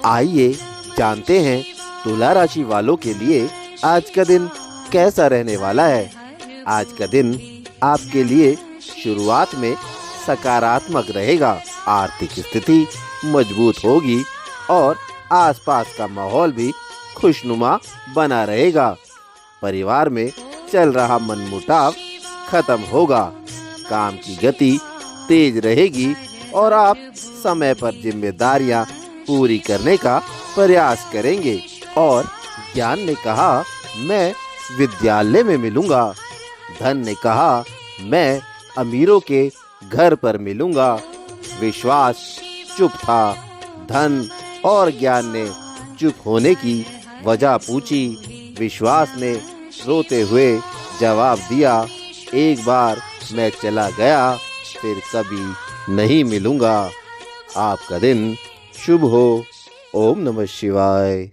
आइए जानते हैं तुला राशि वालों के लिए आज का दिन कैसा रहने वाला है। आज का दिन आपके लिए शुरुआत में सकारात्मक रहेगा। आर्थिक स्थिति मजबूत होगी और आसपास का माहौल भी खुशनुमा बना रहेगा। परिवार में चल रहा मनमुटाव खत्म होगा। काम की गति तेज रहेगी और आप समय पर जिम्मेदारियां पूरी करने का प्रयास करेंगे। और ज्ञान ने कहा, मैं विद्यालय में मिलूंगा। धन ने कहा, मैं अमीरों के घर पर मिलूंगा। विश्वास चुप था। धन और ज्ञान ने चुप होने की वजह पूछी। विश्वास ने रोते हुए जवाब दिया, एक बार मैं चला गया, फिर कभी नहीं मिलूंगा। आपका दिन शुभ हो। ओम नमः शिवाय।